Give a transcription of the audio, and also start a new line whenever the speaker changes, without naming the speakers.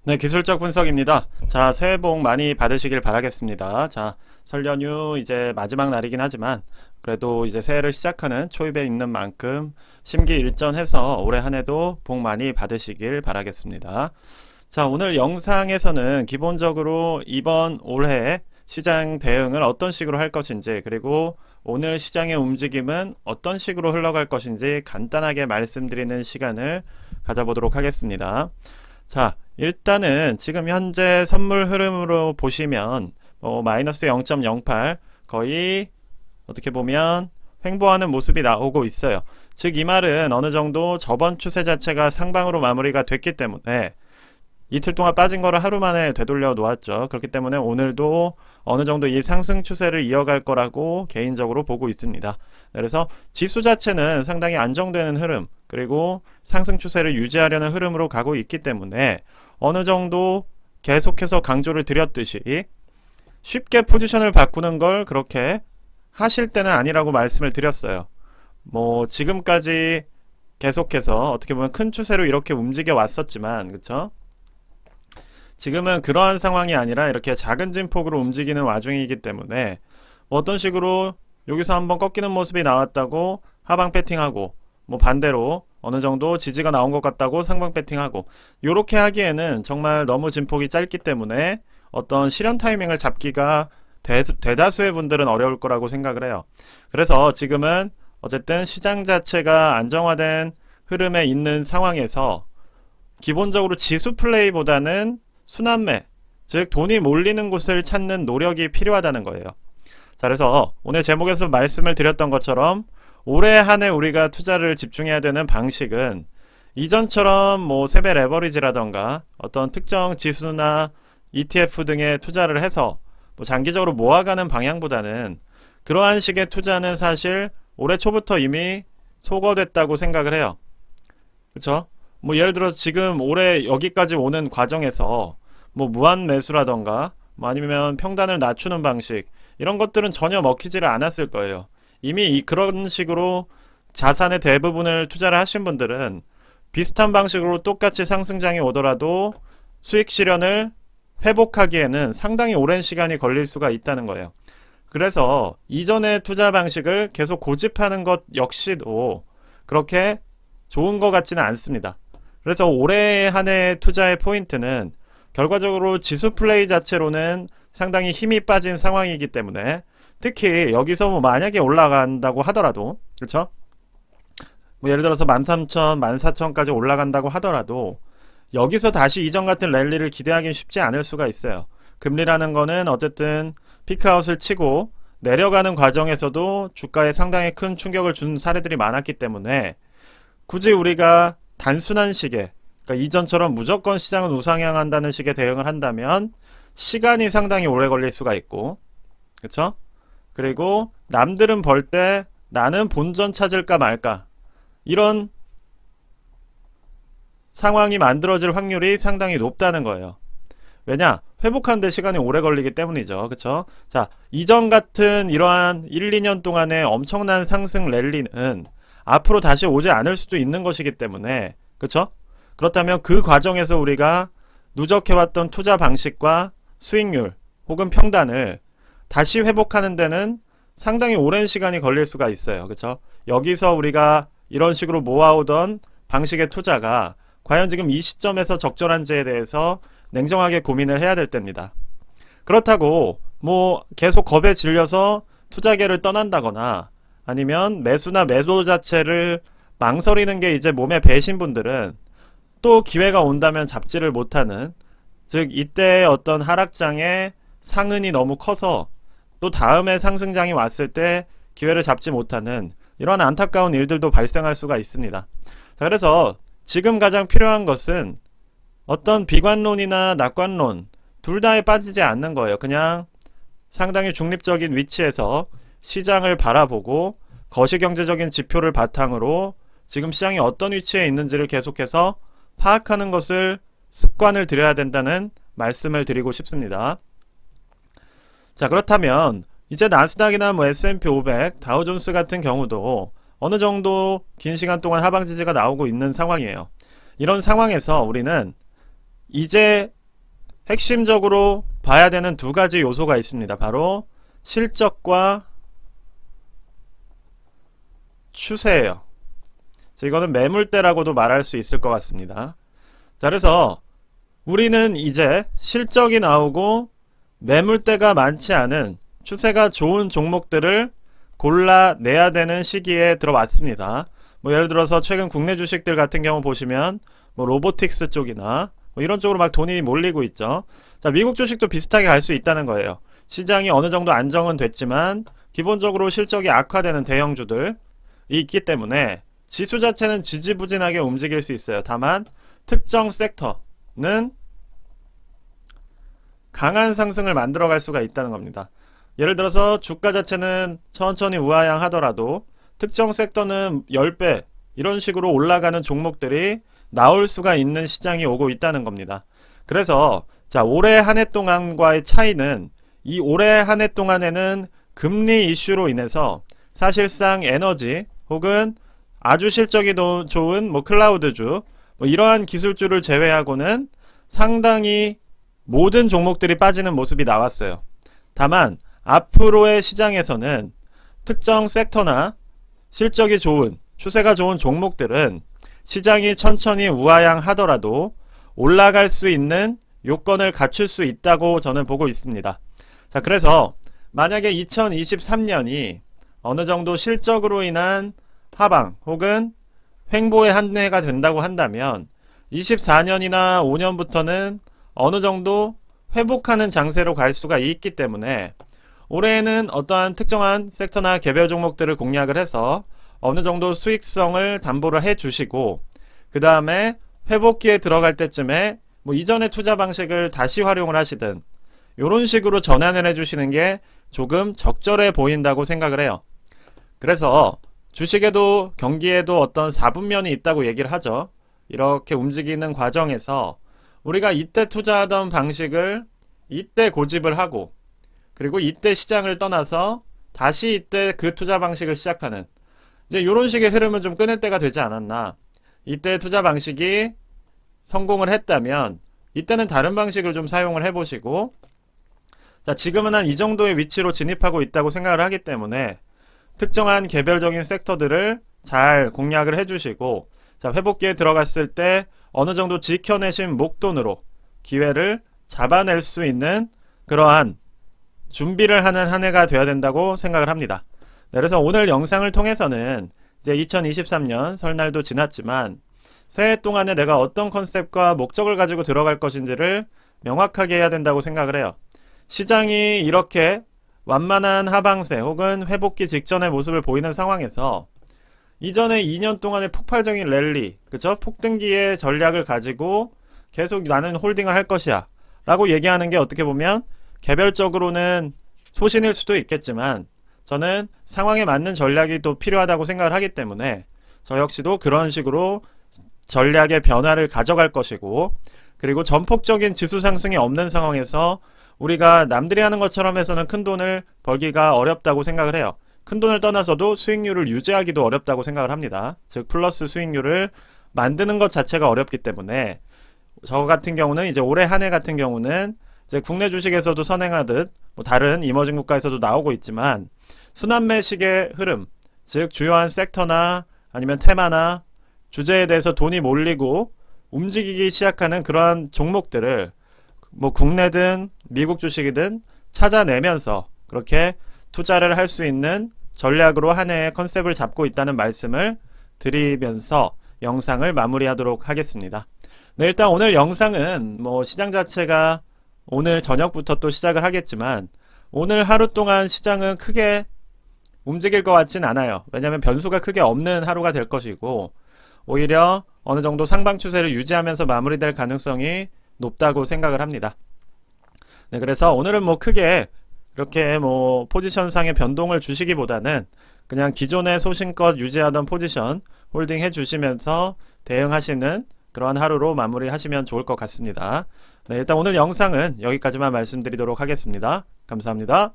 네, 기술적 분석입니다. 자, 새해 복 많이 받으시길 바라겠습니다. 자, 설 연휴 이제 마지막 날이긴 하지만 그래도 이제 새해를 시작하는 초입에 있는 만큼 심기일전해서 올해 한 해도 복 많이 받으시길 바라겠습니다. 자, 오늘 영상에서는 기본적으로 이번 올해 시장 대응을 어떤 식으로 할 것인지, 그리고 오늘 시장의 움직임은 어떤 식으로 흘러갈 것인지 간단하게 말씀드리는 시간을 가져보도록 하겠습니다. 자, 일단은 지금 현재 선물 흐름으로 보시면 마이너스 0.08, 거의 어떻게 보면 횡보하는 모습이 나오고 있어요. 즉 이 말은 어느 정도 저번 추세 자체가 상방으로 마무리가 됐기 때문에 이틀 동안 빠진 거를 하루 만에 되돌려 놓았죠. 그렇기 때문에 오늘도 어느 정도 이 상승 추세를 이어갈 거라고 개인적으로 보고 있습니다. 그래서 지수 자체는 상당히 안정되는 흐름, 그리고 상승 추세를 유지하려는 흐름으로 가고 있기 때문에 어느 정도 계속해서 강조를 드렸듯이 쉽게 포지션을 바꾸는 걸 그렇게 하실 때는 아니라고 말씀을 드렸어요. 뭐 지금까지 계속해서 어떻게 보면 큰 추세로 이렇게 움직여 왔었지만, 그쵸? 지금은 그러한 상황이 아니라 이렇게 작은 진폭으로 움직이는 와중이기 때문에 뭐 어떤 식으로 여기서 한번 꺾이는 모습이 나왔다고 하방 배팅하고, 뭐 반대로 어느 정도 지지가 나온 것 같다고 상방 배팅하고, 요렇게 하기에는 정말 너무 진폭이 짧기 때문에 어떤 실현 타이밍을 잡기가 대다수의 분들은 어려울 거라고 생각을 해요. 그래서 지금은 어쨌든 시장 자체가 안정화된 흐름에 있는 상황에서 기본적으로 지수 플레이보다는 순환매, 즉 돈이 몰리는 곳을 찾는 노력이 필요하다는 거예요. 자, 그래서 오늘 제목에서 말씀을 드렸던 것처럼 올해 한 해 우리가 투자를 집중해야 되는 방식은 이전처럼 뭐 세배 레버리지라던가 어떤 특정 지수나 ETF 등에 투자를 해서 뭐 장기적으로 모아가는 방향보다는, 그러한 식의 투자는 사실 올해 초부터 이미 소거됐다고 생각을 해요. 그쵸? 뭐 예를 들어서 지금 올해 여기까지 오는 과정에서 뭐 무한 매수라던가 뭐 아니면 평단을 낮추는 방식, 이런 것들은 전혀 먹히지를 않았을 거예요. 이미 그런 식으로 자산의 대부분을 투자를 하신 분들은 비슷한 방식으로 똑같이 상승장이 오더라도 수익 실현을 회복하기에는 상당히 오랜 시간이 걸릴 수가 있다는 거예요. 그래서 이전의 투자 방식을 계속 고집하는 것 역시도 그렇게 좋은 것 같지는 않습니다. 그래서 올해 한 해 투자의 포인트는 결과적으로 지수 플레이 자체로는 상당히 힘이 빠진 상황이기 때문에, 특히 여기서 뭐 만약에 올라간다고 하더라도, 그렇죠? 뭐 예를 들어서 13,000, 14,000까지 올라간다고 하더라도 여기서 다시 이전 같은 랠리를 기대하기는 쉽지 않을 수가 있어요. 금리라는 거는 어쨌든 피크아웃을 치고 내려가는 과정에서도 주가에 상당히 큰 충격을 준 사례들이 많았기 때문에 굳이 우리가 단순한 식의, 그러니까 이전처럼 무조건 시장은 우상향한다는 식의 대응을 한다면 시간이 상당히 오래 걸릴 수가 있고, 그쵸? 그리고 남들은 벌 때 나는 본전 찾을까 말까, 이런 상황이 만들어질 확률이 상당히 높다는 거예요. 왜냐? 회복하는데 시간이 오래 걸리기 때문이죠. 그쵸? 자, 이전 같은 이러한 1, 2년 동안의 엄청난 상승 랠리는 앞으로 다시 오지 않을 수도 있는 것이기 때문에, 그쵸? 그렇다면 그 과정에서 우리가 누적해왔던 투자 방식과 수익률 혹은 평단을 다시 회복하는 데는 상당히 오랜 시간이 걸릴 수가 있어요. 그쵸? 여기서 우리가 이런 식으로 모아오던 방식의 투자가 과연 지금 이 시점에서 적절한지에 대해서 냉정하게 고민을 해야 될 때입니다. 그렇다고 뭐 계속 겁에 질려서 투자계를 떠난다거나 아니면 매수나 매도 자체를 망설이는 게 이제 몸에 배신 분들은 또 기회가 온다면 잡지를 못하는, 즉 이때의 어떤 하락장의 상흔이 너무 커서 또 다음에 상승장이 왔을 때 기회를 잡지 못하는 이런 안타까운 일들도 발생할 수가 있습니다. 자, 그래서 지금 가장 필요한 것은 어떤 비관론이나 낙관론 둘 다에 빠지지 않는 거예요. 그냥 상당히 중립적인 위치에서 시장을 바라보고 거시경제적인 지표를 바탕으로 지금 시장이 어떤 위치에 있는지를 계속해서 파악하는 것을 습관을 들여야 된다는 말씀을 드리고 싶습니다. 자, 그렇다면 이제 나스닥이나 뭐 S&P 500, 다우존스 같은 경우도 어느 정도 긴 시간 동안 하방 지지가 나오고 있는 상황이에요. 이런 상황에서 우리는 이제 핵심적으로 봐야 되는 두 가지 요소가 있습니다. 바로 실적과 추세예요. 이거는 매물대라고도 말할 수 있을 것 같습니다. 자, 그래서 우리는 이제 실적이 나오고 매물대가 많지 않은 추세가 좋은 종목들을 골라내야 되는 시기에 들어왔습니다. 뭐 예를 들어서 최근 국내 주식들 같은 경우 보시면 뭐 로보틱스 쪽이나 뭐 이런 쪽으로 막 돈이 몰리고 있죠. 자, 미국 주식도 비슷하게 갈 수 있다는 거예요. 시장이 어느 정도 안정은 됐지만 기본적으로 실적이 악화되는 대형주들이 있기 때문에 지수 자체는 지지부진하게 움직일 수 있어요. 다만 특정 섹터는 강한 상승을 만들어갈 수가 있다는 겁니다. 예를 들어서 주가 자체는 천천히 우하향하더라도 특정 섹터는 10배 이런 식으로 올라가는 종목들이 나올 수가 있는 시장이 오고 있다는 겁니다. 그래서 자, 올해 한 해 동안과의 차이는 이 올해 한 해 동안에는 금리 이슈로 인해서 사실상 에너지 혹은 아주 실적이 좋은 뭐 클라우드주 뭐 이러한 기술주를 제외하고는 상당히 모든 종목들이 빠지는 모습이 나왔어요. 다만 앞으로의 시장에서는 특정 섹터나 실적이 좋은 추세가 좋은 종목들은 시장이 천천히 우하향하더라도 올라갈 수 있는 요건을 갖출 수 있다고 저는 보고 있습니다. 자, 그래서 만약에 2023년이 어느 정도 실적으로 인한 하방 혹은 횡보의 한 해가 된다고 한다면 24년이나 5년부터는 어느 정도 회복하는 장세로 갈 수가 있기 때문에 올해에는 어떠한 특정한 섹터나 개별 종목들을 공략을 해서 어느 정도 수익성을 담보를 해 주시고 그 다음에 회복기에 들어갈 때쯤에 뭐 이전의 투자 방식을 다시 활용을 하시든 이런 식으로 전환을 해 주시는 게 조금 적절해 보인다고 생각을 해요. 그래서 주식에도 경기에도 어떤 4분면이 있다고 얘기를 하죠. 이렇게 움직이는 과정에서 우리가 이때 투자하던 방식을 이때 고집을 하고 그리고 이때 시장을 떠나서 다시 이때 그 투자 방식을 시작하는 이제 이런 식의 흐름을 좀 끊을 때가 되지 않았나. 이때 투자 방식이 성공을 했다면 이때는 다른 방식을 좀 사용을 해보시고 자, 지금은 한 이 정도의 위치로 진입하고 있다고 생각을 하기 때문에 특정한 개별적인 섹터들을 잘 공략을 해주시고 자, 회복기에 들어갔을 때 어느 정도 지켜내신 목돈으로 기회를 잡아낼 수 있는 그러한 준비를 하는 한 해가 되어야 된다고 생각을 합니다. 네, 그래서 오늘 영상을 통해서는 이제 2023년 설날도 지났지만 새해 동안에 내가 어떤 컨셉과 목적을 가지고 들어갈 것인지를 명확하게 해야 된다고 생각을 해요. 시장이 이렇게 완만한 하방세 혹은 회복기 직전의 모습을 보이는 상황에서 이전에 2년 동안의 폭발적인 랠리, 그쵸? 폭등기의 전략을 가지고 계속 나는 홀딩을 할 것이야 라고 얘기하는 게 어떻게 보면 개별적으로는 소신일 수도 있겠지만 저는 상황에 맞는 전략이 또 필요하다고 생각을 하기 때문에 저 역시도 그런 식으로 전략의 변화를 가져갈 것이고 그리고 전폭적인 지수 상승이 없는 상황에서 우리가 남들이 하는 것처럼 해서는 큰 돈을 벌기가 어렵다고 생각을 해요. 큰 돈을 떠나서도 수익률을 유지하기도 어렵다고 생각을 합니다. 즉 플러스 수익률을 만드는 것 자체가 어렵기 때문에 저 같은 경우는 이제 올해 한 해 같은 경우는 이제 국내 주식에서도 선행하듯 뭐 다른 이머징 국가에서도 나오고 있지만 순환매식의 흐름, 즉 주요한 섹터나 아니면 테마나 주제에 대해서 돈이 몰리고 움직이기 시작하는 그러한 종목들을 뭐 국내든 미국 주식이든 찾아내면서 그렇게 투자를 할 수 있는 전략으로 한 해의 컨셉을 잡고 있다는 말씀을 드리면서 영상을 마무리하도록 하겠습니다. 네, 일단 오늘 영상은 뭐 시장 자체가 오늘 저녁부터 또 시작을 하겠지만 오늘 하루 동안 시장은 크게 움직일 것 같진 않아요. 왜냐하면 변수가 크게 없는 하루가 될 것이고 오히려 어느 정도 상방 추세를 유지하면서 마무리될 가능성이 높다고 생각을 합니다. 네, 그래서 오늘은 뭐 크게 이렇게 뭐 포지션상의 변동을 주시기보다는 그냥 기존의 소신껏 유지하던 포지션 홀딩 해주시면서 대응하시는 그러한 하루로 마무리하시면 좋을 것 같습니다. 네, 일단 오늘 영상은 여기까지만 말씀드리도록 하겠습니다. 감사합니다.